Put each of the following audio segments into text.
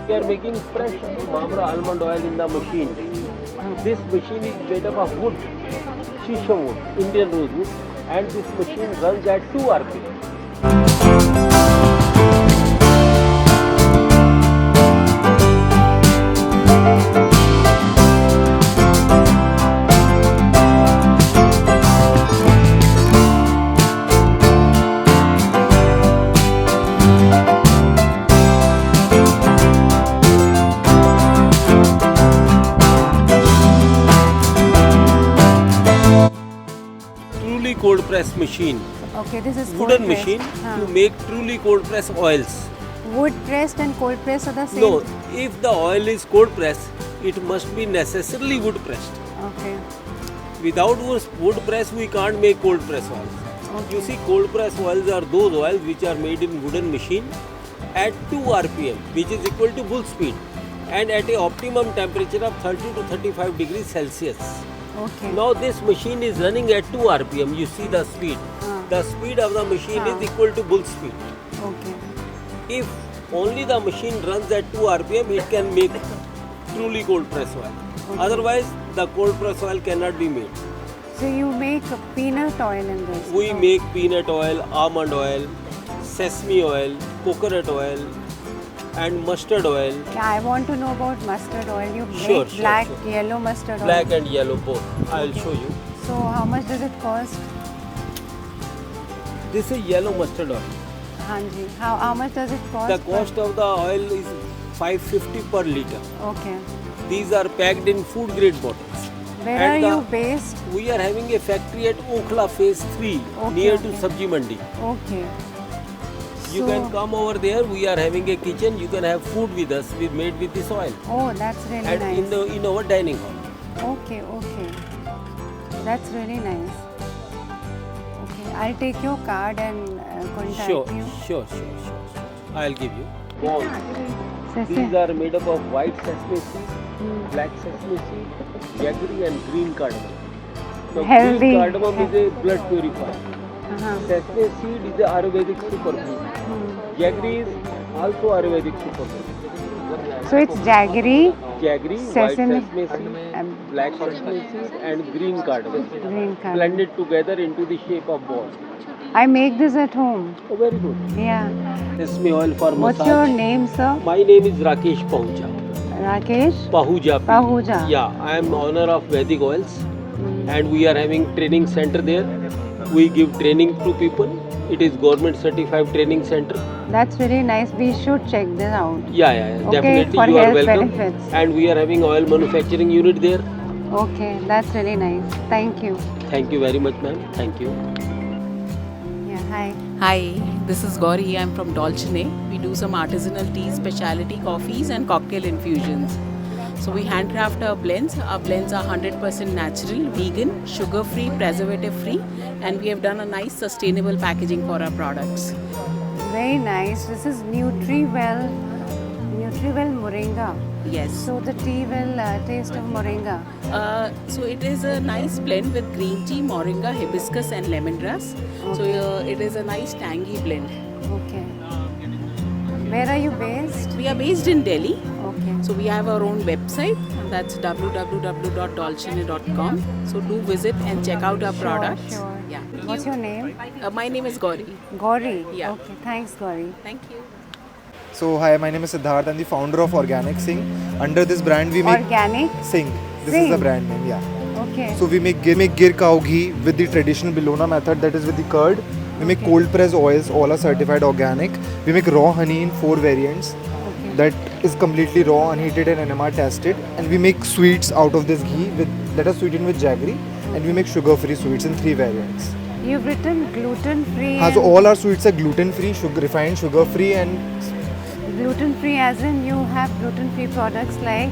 We are making fresh Mamra almond oil in the machine. This machine is made up of wood, shisha wood, Indian rosewood, and this machine runs at 2 RPM. Truly cold press machine, Okay, this is wooden cold pressed. machine to make truly cold press oils. Wood pressed and cold pressed are the same. No, if the oil is cold pressed, it must be necessarily wood pressed. Okay. Without wood press, we can't make cold press oils. Okay. You see, cold press oils are those oils which are made in wooden machine at 2 RPM, which is equal to bull speed, and at a optimum temperature of 30 to 35 degrees Celsius. Okay. Now this machine is running at 2 RPM. You see the speed. The speed of the machine is equal to bull speed. Okay. If only the machine runs at 2 RPM, it can make truly cold press oil. Otherwise, the cold press oil cannot be made. So you make a peanut oil in this? We make peanut oil, almond oil, sesame oil, coconut oil, and mustard oil. Yeah, I want to know about mustard oil. You make Sure, black, sure. yellow mustard Black oil. and yellow both. I'll show you. So how much does it cost? This is yellow mustard oil. Hanji. How much does it cost? The cost of the oil is 550 per liter. Okay. These are packed in food grade bottles. Where And are you the- based? We are having a factory at Okhla Phase 3 Okay, near to okay. Sabji Mandi. Okay. You So- can come over there. We are having a kitchen. You can have food with us. We made with this oil. Oh, that's really And nice. in our dining hall. Okay, okay. That's really nice. Okay, I'll take your card and contact Sure, you. sure. I'll give you. Balls. Sese. These are made up of white sesame seed, black sesame seed, jaggery and green cardamom. Now, Healthy. green cardamom is a blood purifier. Uh-huh. Sesame seed is a Ayurvedic superfood. Jaggery is also Ayurvedic superfood. So it's jaggery, Jaggery, Sesame- white sesame seed, um, black sesame seed and green cardamom. green cardamom. Blended together into the shape of ball. I make this at home. Oh, very good. Yeah. Sesame oil for What's massage. your name, sir? My name is Rakesh Pahuja. Rakesh? Pahuja. Pahuja. Yeah, I am owner of Vedic Oils and we are having training center there. We give training to people. It is government certified training center. That's really nice. We should check this out. Yeah, Okay, definitely for you are health welcome. benefits. And we are having oil manufacturing unit there. Okay, that's really nice. Thank you. Thank you very much, ma'am. Thank you. Yeah, hi. Hi, this is Gauri. I'm from Dolcine. We do some artisanal teas, specialty coffees, and cocktail infusions. So we handcraft our blends. Our blends are 100% natural, vegan, sugar-free, preservative-free, and we have done a nice sustainable packaging for our products. Very nice. This is Nutriwell Moringa. Yes. So the tea will taste of moringa. So it is a nice blend with green tea, moringa, hibiscus, and lemongrass. So it is a nice tangy blend. Okay. Where are you based? We are based in Delhi. Okay. So we have our own website, that's www.dolcine.com. So do visit and check out our products. Sure. Yeah. What's your name? My name is Gauri. Gauri. Yeah. Okay. Thanks, Gauri. Thank you. So hi, my name is Siddharth. I'm the founder of Organic Singh. Under this brand, we make Organic. Singh. This Singh. is the brand name, yeah. Okay. So we make Gir cow ghee with the traditional Bellona method, that is with the curd. We make cold press oils, all are certified organic. We make raw honey in 4 variants. Okay. That is completely raw, unheated and NMR tested. And we make sweets out of this ghee that are sweetened with jaggery. And we make sugar-free sweets in 3 variants. You've written gluten-free. So all our sweets are gluten-free, refined sugar-free, and Gluten-free as in you have gluten-free products like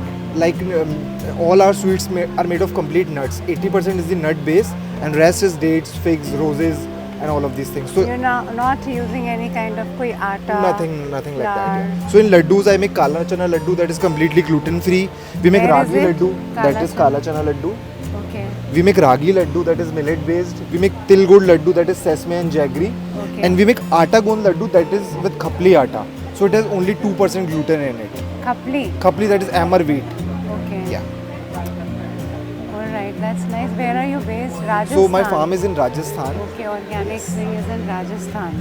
all our sweets are made of complete nuts. 80% is the nut base and rest is dates, figs, roses and all of these things. So you're not using any kind of koi atta. nothing like that. flour. Yeah. So in laddus I make kala chana laddu that is completely gluten free. We make Where ragi is it? laddu Kala that is chana. kala chana laddu. Okay. We make ragi laddu that is millet based. We make til gud laddu that is sesame and jaggery. Okay. And we make atta gond laddu that is with khapli atta. So it has only 2% gluten in it. Khapli. Khapli, that is Amar wheat. Okay. Yeah. All right, that's nice. Where are you based? Rajasthan. So my farm is in Rajasthan. Okay, organic thing is in Rajasthan.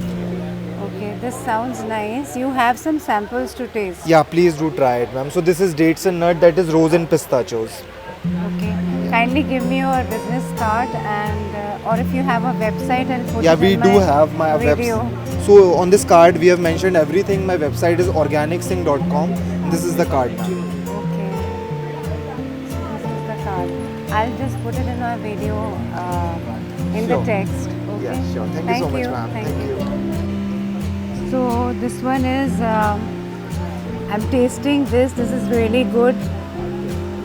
Okay, this sounds nice. You have some samples to taste. Yeah, please do try it, ma'am. So this is dates and nut, that is rose and pistachios. Okay. Kindly give me your business card and or if you have a website, I'll put Yeah, it we in do my have my video. website. So on this card we have mentioned everything. My website is organicsing.com. This is the card now. Okay. This is the card. I'll just put it in our video in the Sure. text. Okay. Yeah, sure. Thank you so much, ma'am. Thank you. So this one is I'm tasting this. This is really good.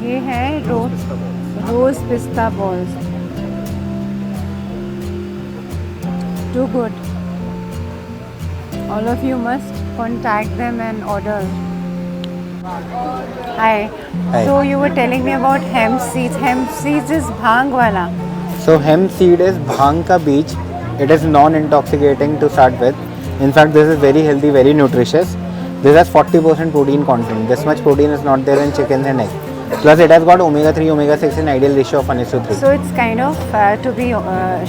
ये है रोज पिस्ता balls. Too good. All of you must contact them and order. Hi. Hi. So you were telling me about hemp seeds. Hemp seeds is bhang wala. So hemp seed is bhang ka beej. It is non-intoxicating to start with. In fact, this is very healthy, very nutritious. This has 40% protein content. This much protein is not there in chicken and egg. Plus, it has got omega 3, omega 6 in ideal ratio of 1:3. So it's kind of to be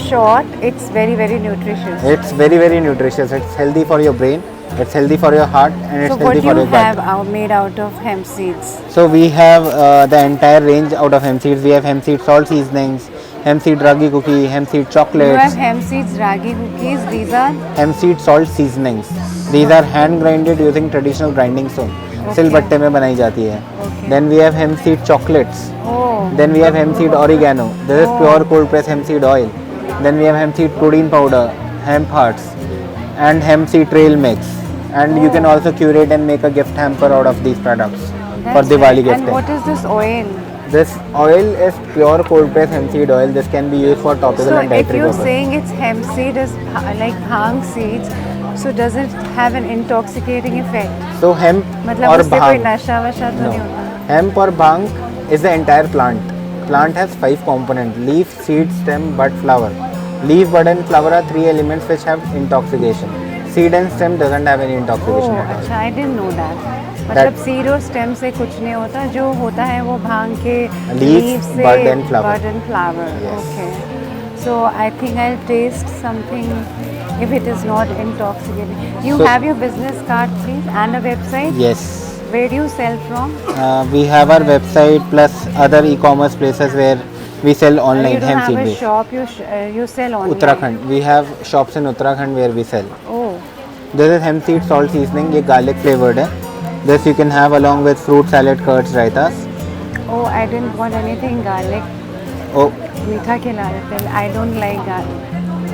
short. It's very very nutritious. It's very, very nutritious. It's healthy for your brain. It's healthy for your heart, and it's So what healthy do for you your gut. have made out of hemp seeds? So we have the entire range out of hemp seeds. We have hemp seed salt seasonings, hemp seed ragi cookie, hemp seed You have chocolates, hemp seeds, ragi cookies. These are hemp seed salt seasonings. These are hand grinded using traditional grinding stone. सिलबट्टे में बनाई जाती है. Okay. Then we have hemp seed chocolates. oh Then we have hemp seed oregano. This is pure cold pressed hemp seed oil. Then we have hemp seed protein powder, hemp hearts, and hemp seed trail mix. And you can also curate and make a gift hamper out of these products for that's Diwali nice. And gifting. what is this oil? This oil is pure cold pressed hemp seed oil. This can be used for topical So and if dietary you're purposes. saying it's hemp seed is like bhang seeds, so does it have an intoxicating effect? So hemp मतलब or उससे कोई bhang. नशा वशा तो No. नहीं होता? Hemp or bhang is the entire plant. Plant has 5 components: leaf, seed, stem, bud, flower. Leaf, bud and flower are 3 elements which have intoxication. Seed and stem doesn't have any intoxication Oh, at all. अच्छा, I didn't know that. मतलब seed और stem से कुछ नहीं होता, जो होता है वो भांग के Leaf, leaf से bud and flower. bud and flower. Yes. Okay. So I think I'll taste something if it is not intoxicating. You So- have your business card, please, and a website. Yes. Where do you sell from? We have our website plus other e-commerce places where we sell You online don't hemp have seed a base. shop. You sell online. Uttarakhand. We have shops in Uttarakhand where we sell. Oh, This is hemp seed salt seasoning. ये garlic flavored है. This you can have along with fruit salad, curds, raitas. oh, I didn't want anything garlic. Oh, मीठा खिला देते हैं. I don't like garlic.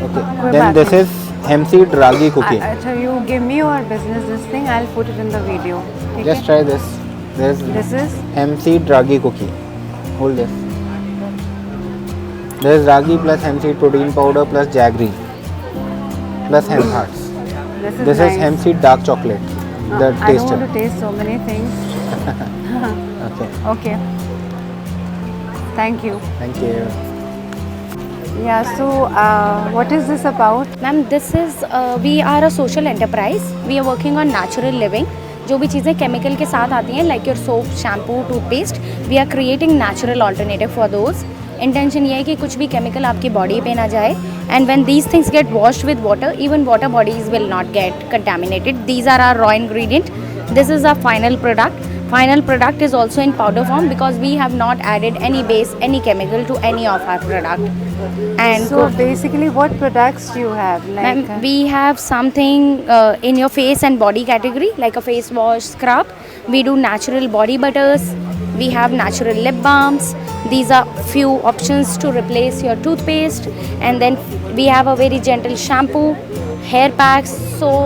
okay. कोई Then बात this नहीं. is hemp seed ragi cookie. अच्छा, you give me your business this thing. I'll put it in the video. ठीक Just है? try this. This This is hemp seed ragi cookie. Hold this. There is ragi plus hemp seed protein powder plus jaggery plus hemp hearts. this This nice. is hemp seed dark chocolate. The I don't taster. want to taste so many things. Okay. Okay. Thank you. Thank you. Yeah. So, what is this about? Ma'am this is we are a social enterprise. We are working on natural living. जो भी चीज़ें chemical के साथ आती हैं like your soap, shampoo, toothpaste, we are creating natural alternative for those. Intention ये है कि कुछ भी केमिकल आपकी बॉडी पे ना जाए. And when these things get washed with water, even water bodies will not get contaminated. These are are raw ingredient. This is our final product. Final product is also in powder form because we have not added any base, any chemical to any of our product. And So basically, what products do you have? Like ma'am, we have something in your face and body category like a face wash, scrub. We do natural body butters. We have natural lip balms. These are few options to replace your toothpaste. And then we have a very gentle shampoo, hair packs. So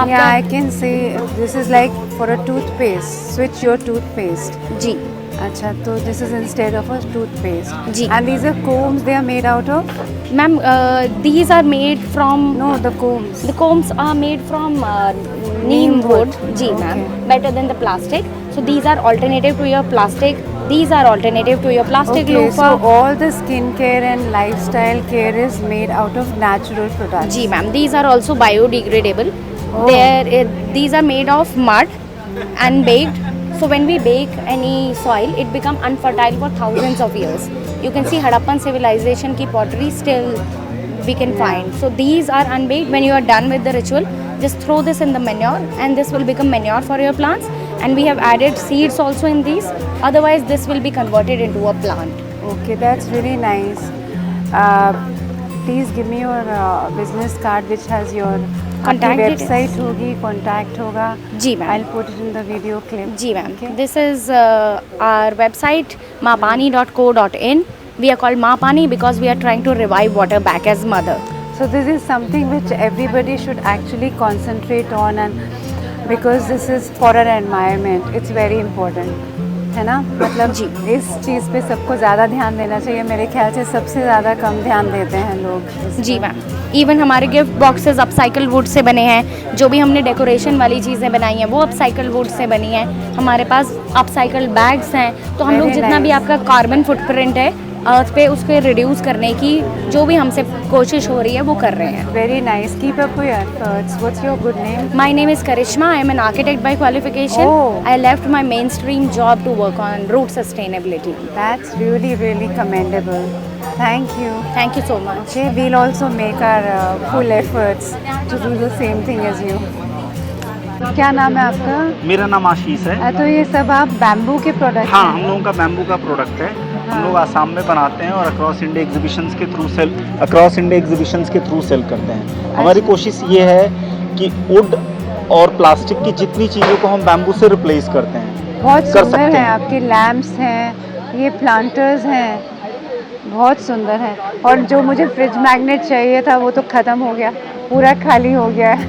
yeah, I can see this is like for a toothpaste. Switch your toothpaste. जी Acha, so this is instead of a toothpaste. जी. And these are combs. They are made out of? ma'am, these are made from No, the combs. the combs are made from neem wood. जी ma'am, Okay. better than the plastic. So these are alternative to your plastic. These are alternative to your plastic Okay, loofah. so all the skincare and lifestyle care is made out of natural products. जी ma'am, these are also biodegradable. Oh. These are made of mud and baked. So when we bake any soil, it become unfertile for thousands of years. You can see Harappan civilization ki pottery still we can find. So these are unbaked. When you are done with the ritual, just throw this in the manure and this will become manure for your plants. And we have added seeds also in these. Otherwise, this will be converted into a plant. Okay, that's really nice. Please give me your business card which has your Contact details. website होगी, contact होगा. जी ma'am. I'll put it in the video clip. जी ma'am. Okay. This is our website maapani.co.in. We are called Maapani because we are trying to revive water back as mother. So this is something which everybody should actually concentrate on, and because this is for our environment, it's very important. है ना? मतलब जी. इस चीज़ पे सबको ज़्यादा ध्यान देना चाहिए. मेरे ख्याल से सबसे ज़्यादा कम ध्यान देते हैं लोग. जी मैम. इवन हमारे gift boxes upcycle would say बने हैं. जो भी हमने डेकोरेशन वाली चीज़ें बनाई हैं वो अपसाइकल वुड से बनी हैं. हमारे पास अपसाइकल बैग्स हैं. तो हम लोग Very जितना भी nice. आपका कार्बन फुटप्रिंट है अर्थ पे उसको रिड्यूस करने की जो भी हमसे कोशिश हो रही है वो कर रहे हैं. Very nice. Keep up your efforts. What's your good name? My name is Karishma. I am an architect by qualification. Oh. I left my mainstream job to work on root sustainability. That's really, really commendable. Thank you. Thank you so much. Okay, we'll also make our full efforts to do the same thing as you. क्या नाम है आपका? मेरा नाम आशीष है। तो ये सब आप बैम्बू के प्रोडक्ट हाँ, हम लोगों का बैम्बू का प्रोडक्ट है। हम लोग आसाम में बनाते हैं और अक्रॉस इंडिया एग्जीबिशंस के थ्रू सेल करते हैं। हमारी कोशिश ये है कि वुड और प्लास्टिक की जितनी चीज़ों को हम बैम्बू से रिप्लेस करते हैं बहुत कर सुंदर सकते है. हैं। आपके लैम्प्स हैं, ये प्लांटर्स हैं, बहुत सुंदर है. और जो मुझे फ्रिज मैग्नेट चाहिए था वो तो ख़त्म हो गया, पूरा खाली हो गया है.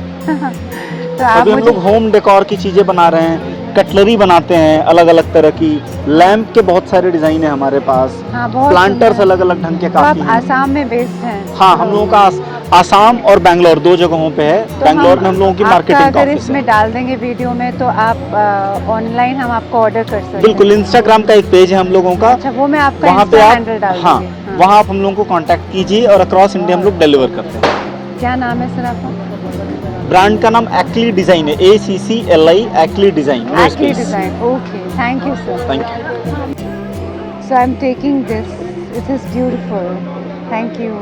तो आप अभी हम मुझे लोग होम डेकोर की चीज़ें बना रहे हैं, कटलरी बनाते हैं अलग अलग तरह की, लैम्प के बहुत सारे डिज़ाइन है हमारे पास, हाँ, बहुत प्लांटर्स सुंदर। अलग अलग ढंग के तो आप काफ़ी हैं। आसाम में बेस्ड हैं? हाँ, हम लोगों का आसाम और बेंगलोर 2 जगहों पे है। तो बेंगलोर में हम लोगों की आपका मार्केटिंग का अगर ऑफिस इसमें है। डाल देंगे वीडियो में तो आप ऑनलाइन हम आपको ऑर्डर कर सकते हैं. बिल्कुल, इंस्टाग्राम का एक पेज है हम लोगों का, अच्छा, वो मैं आपका वहाँ पे इंस्टा आप हैंडल डाल हाँ दूंगी. वहाँ आप हम लोगों को कांटेक्ट कीजिए और अक्रॉस इंडिया हम लोग डिलीवर करते हैं। क्या नाम है सर आपका? ब्रांड का नाम एक्ली डिज़ाइन है, ACCLI Accli design. Acrylic design. Okay, thank you sir. Thank you. So I'm taking this. It is beautiful. Thank you.